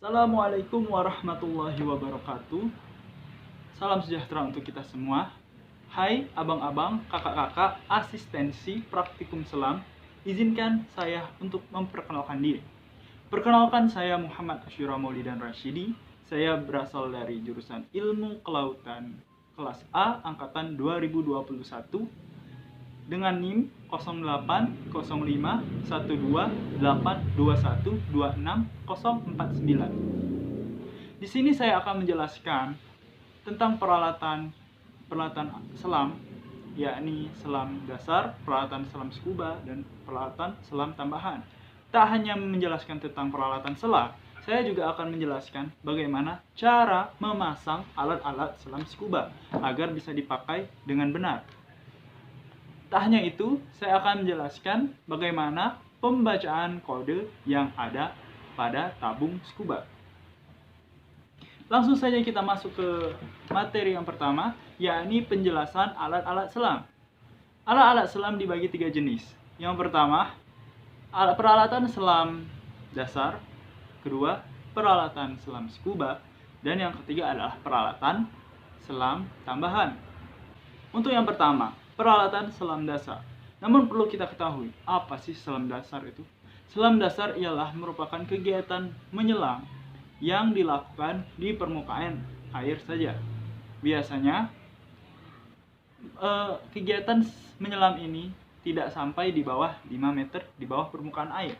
Assalamualaikum warahmatullahi wabarakatuh. Salam sejahtera untuk kita semua. Hai abang-abang, kakak-kakak, asistensi praktikum selam. Izinkan saya untuk memperkenalkan diri. Perkenalkan, saya Muhammad Asyura Maulidan Rashidi. Saya berasal dari jurusan Ilmu Kelautan kelas A angkatan 2021 dengan NIM 08051282126049. Di sini saya akan menjelaskan tentang peralatan selam, yakni selam dasar, peralatan selam scuba, dan peralatan selam tambahan. Tak hanya menjelaskan tentang peralatan selam, saya juga akan menjelaskan bagaimana cara memasang alat-alat selam scuba agar bisa dipakai dengan benar. Tak hanya itu, saya akan menjelaskan bagaimana pembacaan kode yang ada pada tabung scuba. Langsung saja kita masuk ke materi yang pertama, yakni penjelasan alat-alat selam. Alat-alat selam dibagi 3 jenis. Yang pertama, peralatan selam dasar. Kedua, peralatan selam scuba. Dan yang ketiga adalah peralatan selam tambahan. Untuk yang pertama, peralatan selam dasar. Namun perlu kita ketahui, apa sih selam dasar itu? Selam dasar ialah merupakan kegiatan menyelam yang dilakukan di permukaan air saja. Biasanya kegiatan menyelam ini tidak sampai di bawah 5 meter di bawah permukaan air.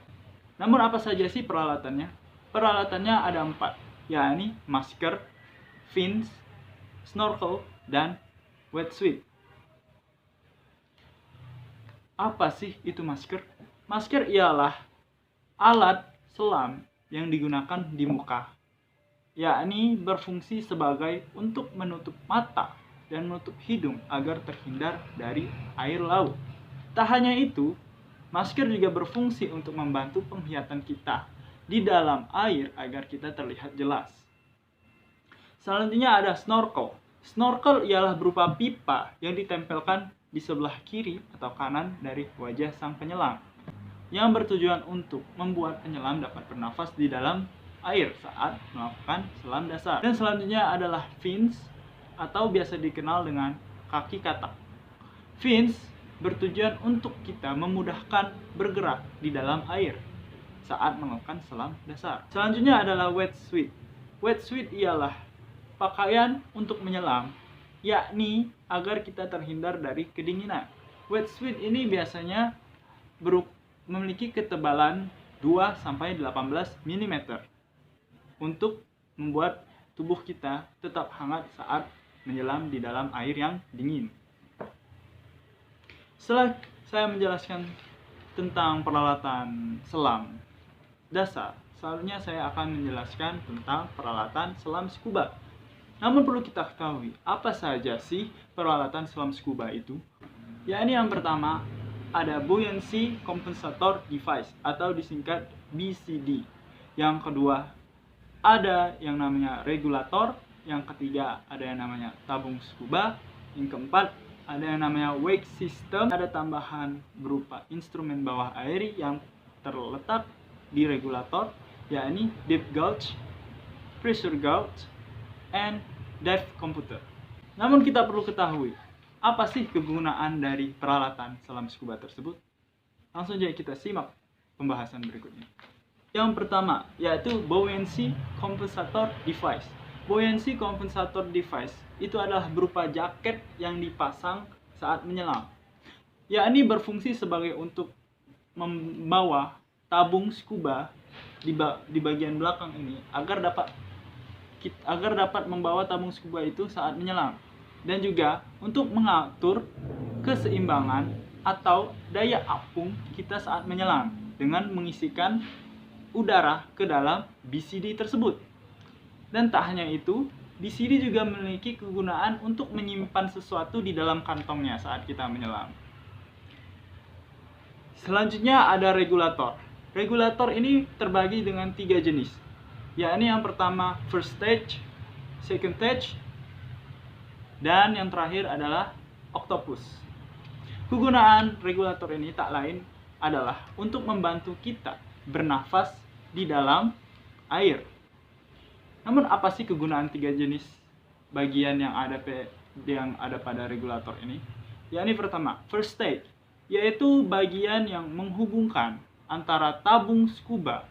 Namun apa saja sih peralatannya? Peralatannya ada 4, yakni masker, fins, snorkel, dan wetsuit. Apa sih itu masker? Masker ialah alat selam yang digunakan di muka, yakni berfungsi sebagai untuk menutup mata dan menutup hidung agar terhindar dari air laut. Tak hanya itu, masker juga berfungsi untuk membantu penglihatan kita di dalam air agar kita terlihat jelas. Selanjutnya ada snorkel. Snorkel ialah berupa pipa yang ditempelkan di sebelah kiri atau kanan dari wajah sang penyelam, yang bertujuan untuk membuat penyelam dapat bernafas di dalam air saat melakukan selam dasar. Dan selanjutnya adalah fins atau biasa dikenal dengan kaki katak. Fins bertujuan untuk kita memudahkan bergerak di dalam air saat melakukan selam dasar. Selanjutnya adalah wetsuit. Wetsuit ialah pakaian untuk menyelam, yakni agar kita terhindar dari kedinginan. Wetsuit ini biasanya memiliki ketebalan 2-18 mm untuk membuat tubuh kita tetap hangat saat menyelam di dalam air yang dingin. Setelah saya menjelaskan tentang peralatan selam dasar, selanjutnya saya akan menjelaskan tentang peralatan selam scuba. Namun perlu kita ketahui, apa saja sih peralatan selam scuba itu? Yakni yang pertama, ada Buoyancy Compensator Device atau disingkat BCD. Yang kedua, ada yang namanya regulator. Yang ketiga, ada yang namanya tabung scuba. Yang keempat, ada yang namanya wake system. Ada tambahan berupa instrumen bawah air yang terletak di regulator, yakni depth gauge, pressure gauge, and dive computer. Namun kita perlu ketahui, apa sih kegunaan dari peralatan selam scuba tersebut? Langsung saja kita simak pembahasan berikutnya. Yang pertama, yaitu Buoyancy Compensator Device. Buoyancy Compensator Device itu adalah berupa jaket yang dipasang saat menyelam, yakni berfungsi sebagai untuk membawa tabung scuba di bagian belakang ini agar dapat membawa tabung scuba itu saat menyelam, dan juga untuk mengatur keseimbangan atau daya apung kita saat menyelam dengan mengisikan udara ke dalam BCD tersebut. Dan tak hanya itu, BCD juga memiliki kegunaan untuk menyimpan sesuatu di dalam kantongnya saat kita menyelam. Selanjutnya ada regulator. Regulator ini terbagi dengan 3 jenis, yakni yang pertama first stage, second stage, dan yang terakhir adalah octopus. Kegunaan regulator ini tak lain adalah untuk membantu kita bernafas di dalam air Namun apa sih kegunaan 3 jenis bagian yang ada pada regulator ini? Yakni pertama, first stage, yaitu bagian yang menghubungkan antara tabung scuba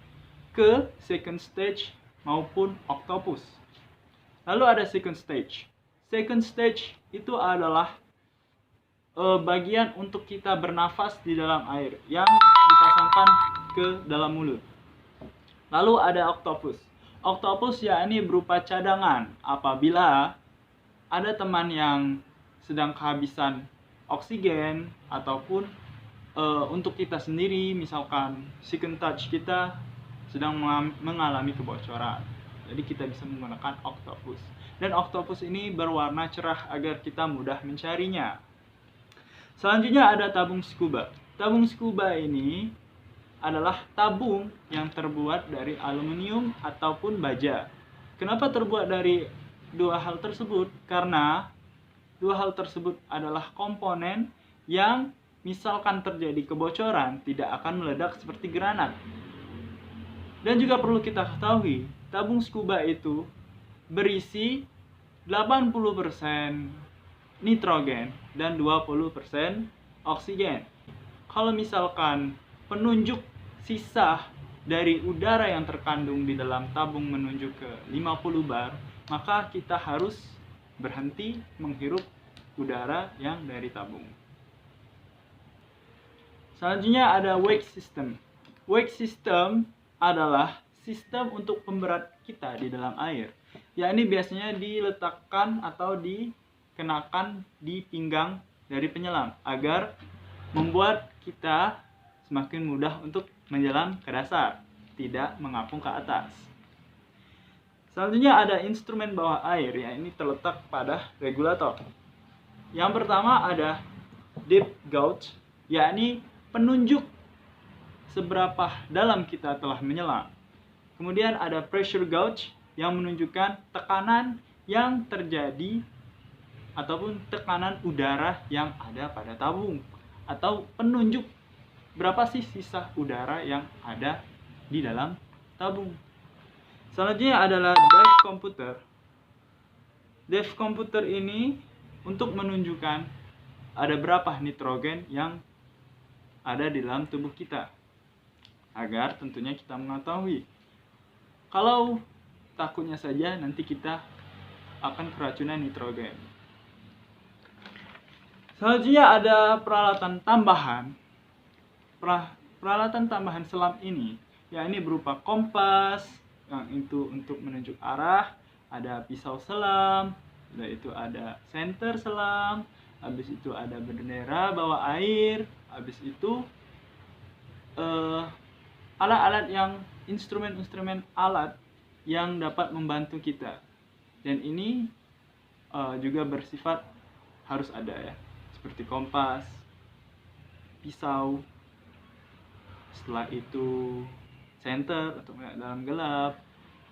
ke second stage maupun octopus. Lalu ada second stage. Second stage itu adalah bagian untuk kita bernafas di dalam air yang dipasangkan ke dalam mulut. Lalu ada octopus. Octopus yakni berupa cadangan apabila ada teman yang sedang kehabisan oksigen ataupun untuk kita sendiri, misalkan second touch kita sedang mengalami kebocoran. Jadi kita bisa menggunakan octopus. Dan octopus ini berwarna cerah agar kita mudah mencarinya. Selanjutnya ada tabung scuba. Tabung scuba ini adalah tabung yang terbuat dari aluminium ataupun baja. Kenapa terbuat dari dua hal tersebut? Karena dua hal tersebut adalah komponen yang misalkan terjadi kebocoran tidak akan meledak seperti granat. Dan juga perlu kita ketahui, tabung scuba itu berisi 80% nitrogen dan 20% oksigen. Kalau misalkan penunjuk sisa dari udara yang terkandung di dalam tabung menunjuk ke 50 bar, maka kita harus berhenti menghirup udara yang dari tabung. Selanjutnya ada wake system. Wake system adalah sistem untuk pemberat kita di dalam air. Yakni biasanya diletakkan atau dikenakan di pinggang dari penyelam agar membuat kita semakin mudah untuk menyelam ke dasar, tidak mengapung ke atas. Selanjutnya ada instrumen bawah air, yang ini terletak pada regulator. Yang pertama ada depth gauge, yakni penunjuk seberapa dalam kita telah menyelam. Kemudian ada pressure gauge yang menunjukkan tekanan yang terjadi ataupun tekanan udara yang ada pada tabung, atau penunjuk berapa sih sisa udara yang ada di dalam tabung. Selanjutnya adalah dive computer. Dive computer ini untuk menunjukkan ada berapa nitrogen yang ada di dalam tubuh kita, agar tentunya kita mengetahui. Kalau takutnya saja nanti kita akan keracunan nitrogen. Selanjutnya ada peralatan tambahan. Peralatan tambahan selam ini, yakni berupa kompas, yang itu untuk menunjuk arah, ada pisau selam, yaitu ada senter selam, habis itu ada bendera bawah air, habis itu alat-alat yang instrumen-instrumen alat yang dapat membantu kita. Dan ini juga bersifat harus ada ya, seperti kompas, pisau, setelah itu senter untuk melihat dalam gelap,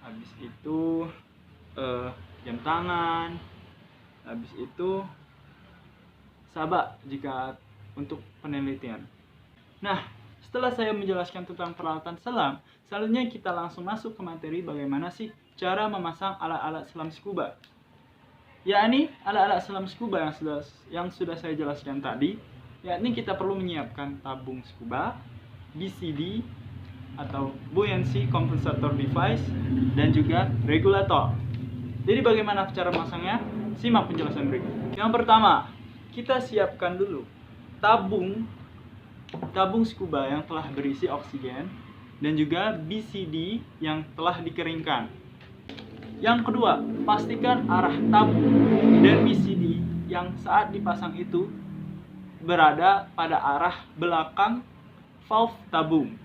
habis itu jam tangan, habis itu sabak jika untuk penelitian. Nah, setelah saya menjelaskan tentang peralatan selam, selanjutnya kita langsung masuk ke materi bagaimana sih cara memasang alat-alat selam scuba. Yakni alat-alat selam scuba yang sudah saya jelaskan tadi, yakni kita perlu menyiapkan tabung scuba, BCD atau buoyancy compensator device, dan juga regulator. Jadi bagaimana cara memasangnya? Simak penjelasan berikut. Yang pertama, kita siapkan dulu tabung scuba yang telah berisi oksigen dan juga BCD yang telah dikeringkan. Yang kedua, pastikan arah tabung dan BCD yang saat dipasang itu berada pada arah belakang valve tabung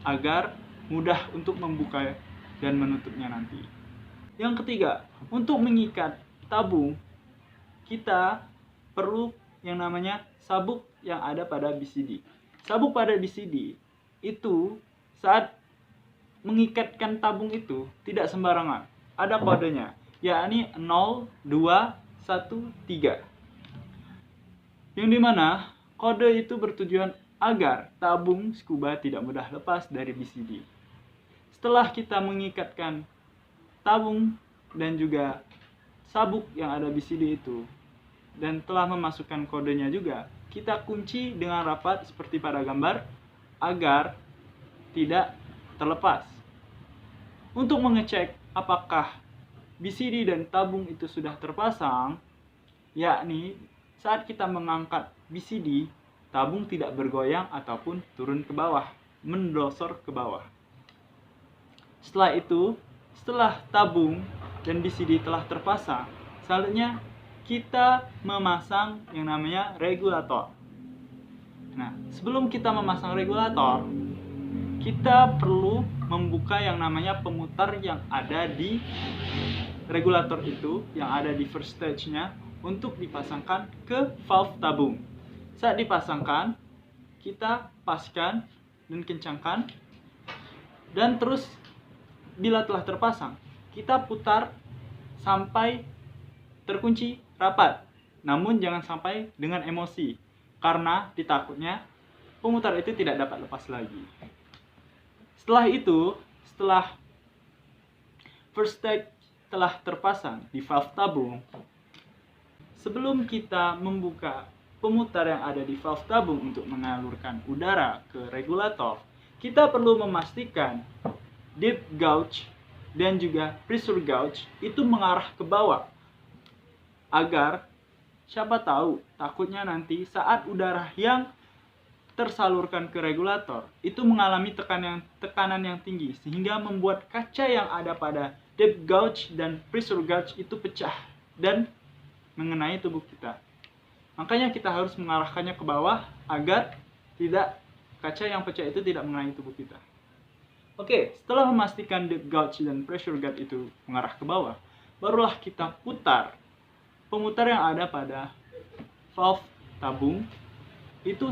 agar mudah untuk membuka dan menutupnya nanti. Yang ketiga, untuk mengikat tabung kita perlu yang namanya sabuk yang ada pada BCD. Sabuk pada BCD itu saat mengikatkan tabung itu tidak sembarangan. Ada kodenya, yakni 0, 2, 1, 3. Yang dimana kode itu bertujuan agar tabung scuba tidak mudah lepas dari BCD. Setelah kita mengikatkan tabung dan juga sabuk yang ada BCD itu dan telah memasukkan kodenya juga, kita kunci dengan rapat seperti pada gambar agar tidak terlepas. Untuk mengecek apakah BCD dan tabung itu sudah terpasang, yakni saat kita mengangkat BCD, tabung tidak bergoyang ataupun turun ke bawah, mendosor ke bawah. Setelah itu, setelah tabung dan BCD telah terpasang, selanjutnya kita memasang yang namanya regulator. Nah, sebelum kita memasang regulator, kita perlu membuka yang namanya pemutar yang ada di regulator itu, yang ada di first stage-nya, untuk dipasangkan ke valve tabung. Saat dipasangkan, kita paskan dan kencangkan, dan terus bila telah terpasang, kita putar sampai terkunci rapat. Namun jangan sampai dengan emosi, karena ditakutnya pemutar itu tidak dapat lepas lagi. Setelah itu, setelah first stage telah terpasang di valve tabung, sebelum kita membuka pemutar yang ada di valve tabung untuk mengalurkan udara ke regulator, kita perlu memastikan deep gauge dan juga pressure gauge itu mengarah ke bawah, agar siapa tahu takutnya nanti saat udara yang tersalurkan ke regulator itu mengalami tekanan yang tinggi, sehingga membuat kaca yang ada pada deep gauge dan pressure gauge itu pecah dan mengenai tubuh kita. Makanya kita harus mengarahkannya ke bawah agar kaca yang pecah itu tidak mengenai tubuh kita. Oke, setelah memastikan deep gauge dan pressure gauge itu mengarah ke bawah, barulah kita putar pemutar yang ada pada valve tabung itu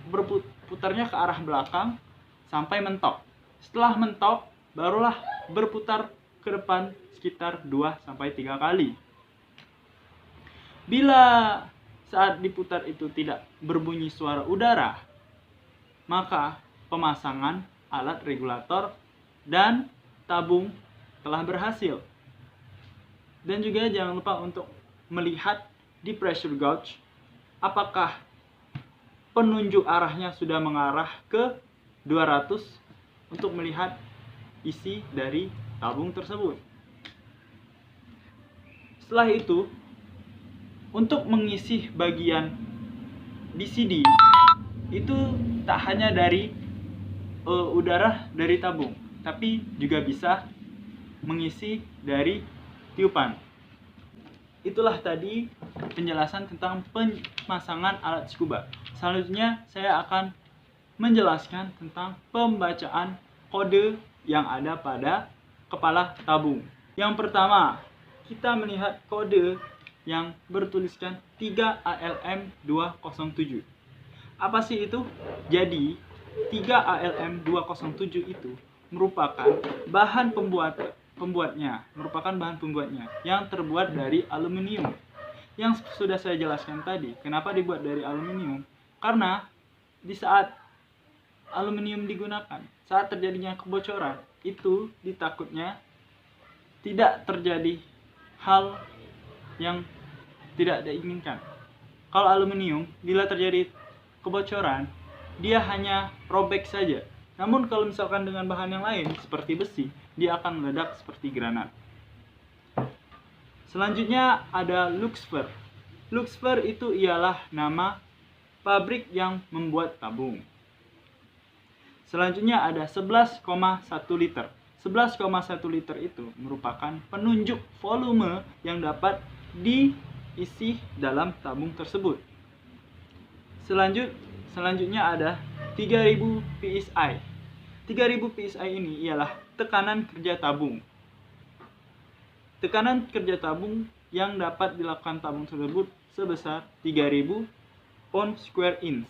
berputarnya ke arah belakang sampai mentok. Setelah mentok, barulah berputar ke depan sekitar 2-3 kali. Bila saat diputar itu tidak berbunyi suara udara, maka pemasangan alat regulator dan tabung telah berhasil. Dan juga jangan lupa untuk melihat di pressure gauge apakah penunjuk arahnya sudah mengarah ke 200 untuk melihat isi dari tabung tersebut. Setelah itu, untuk mengisi bagian BCD itu tak hanya dari udara dari tabung, tapi juga bisa mengisi dari tiupan. Itulah tadi penjelasan tentang pemasangan alat scuba. Selanjutnya saya akan menjelaskan tentang pembacaan kode yang ada pada kepala tabung. Yang pertama, kita melihat kode yang bertuliskan 3ALM207. Apa sih itu? Jadi, 3ALM207 itu merupakan bahan pembuatnya yang terbuat dari aluminium. Yang sudah saya jelaskan tadi, kenapa dibuat dari aluminium? Karena di saat aluminium digunakan, saat terjadinya kebocoran, itu ditakutnya tidak terjadi hal yang tidak diinginkan. Kalau aluminium, bila terjadi kebocoran, dia hanya robek saja. Namun kalau misalkan dengan bahan yang lain, seperti besi, dia akan meledak seperti granat. Selanjutnya ada Luxfer. Luxfer itu ialah nama pabrik yang membuat tabung. Selanjutnya ada 11,1 liter. 11,1 liter itu merupakan penunjuk volume yang dapat diisi dalam tabung tersebut. Selanjutnya ada 3000 PSI. 3000 PSI ini ialah tekanan kerja tabung. Tekanan kerja tabung yang dapat dilakukan tabung tersebut sebesar 3000 pound square inch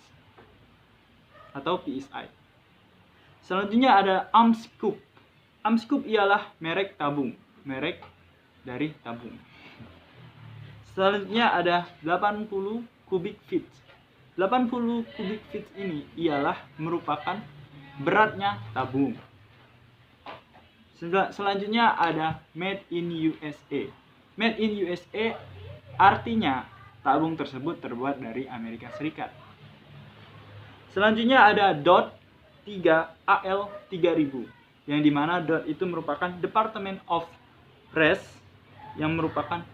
atau PSI. Selanjutnya ada Amscoop. Amscoop ialah merek tabung, merek dari tabung. Selanjutnya ada 80 cubic feet. 80 cubic feet ini ialah merupakan beratnya tabung. Selanjutnya ada Made in USA. Made in USA artinya tabung tersebut terbuat dari Amerika Serikat. Selanjutnya ada DOT 3 AL 3000, yang dimana DOT itu merupakan Department of Rest, yang merupakan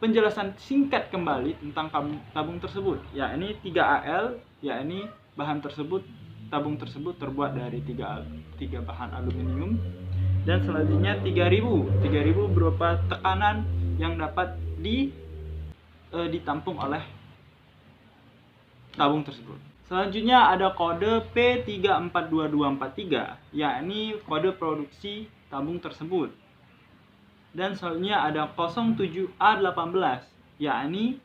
penjelasan singkat kembali tentang tabung tersebut. Yakni 3 AL, yakni tabung tersebut terbuat dari tiga bahan aluminium. Dan selanjutnya 3000 berupa tekanan yang dapat ditampung oleh tabung tersebut. Selanjutnya ada kode P3422243, yakni kode produksi tabung tersebut. Dan selanjutnya ada 07A18, yakni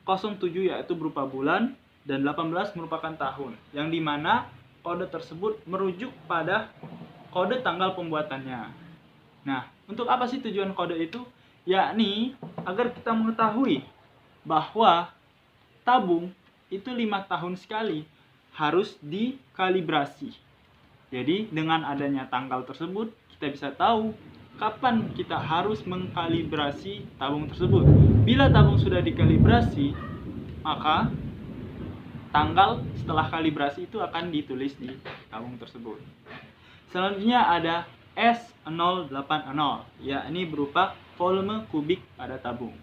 07 yaitu berupa bulan dan 18 merupakan tahun, yang dimana kode tersebut merujuk pada kode tanggal pembuatannya. Nah, untuk apa sih tujuan kode itu? Yakni agar kita mengetahui bahwa tabung itu 5 tahun sekali harus dikalibrasi. Jadi dengan adanya tanggal tersebut, kita bisa tahu kapan kita harus mengkalibrasi tabung tersebut. Bila tabung sudah dikalibrasi, maka tanggal setelah kalibrasi itu akan ditulis di tabung tersebut. Selanjutnya ada S080, yakni berupa volume kubik pada tabung.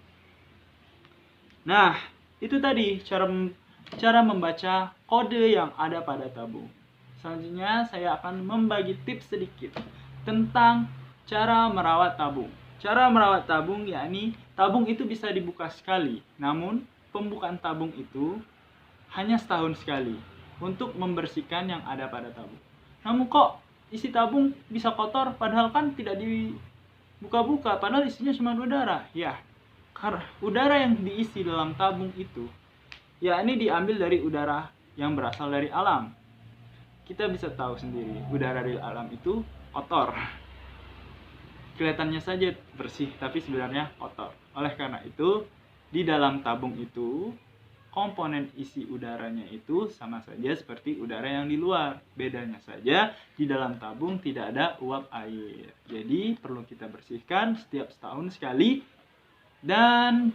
Nah, itu tadi cara membaca kode yang ada pada tabung. Selanjutnya saya akan membagi tips sedikit tentang cara merawat tabung. Cara merawat tabung yakni tabung itu bisa dibuka sekali, namun pembukaan tabung itu hanya setahun sekali untuk membersihkan yang ada pada tabung. Namun kok isi tabung bisa kotor padahal kan tidak dibuka-buka, padahal isinya cuma udara? Ya, karena udara yang diisi dalam tabung itu yakni diambil dari udara yang berasal dari alam. Kita bisa tahu sendiri, udara dari alam itu kotor. Kelihatannya saja bersih, tapi sebenarnya kotor. Oleh karena itu, di dalam tabung itu komponen isi udaranya itu sama saja seperti udara yang di luar. Bedanya saja di dalam tabung tidak ada uap air. Jadi perlu kita bersihkan setiap setahun sekali dan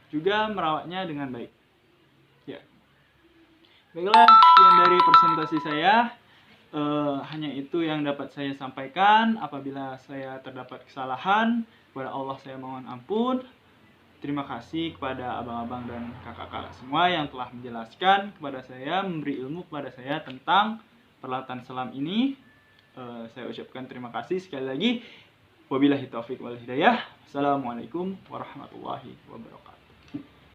juga merawatnya dengan baik. Ya. Baiklah, sekian dari presentasi saya. Hanya itu yang dapat saya sampaikan. Apabila saya terdapat kesalahan, kepada Allah saya mohon ampun. Terima kasih kepada abang-abang dan kakak-kakak semua yang telah menjelaskan kepada saya, memberi ilmu kepada saya tentang peralatan selam ini. Saya ucapkan terima kasih sekali lagi. Wabillahi taufiq wal hidayah. Assalamualaikum warahmatullahi wabarakatuh.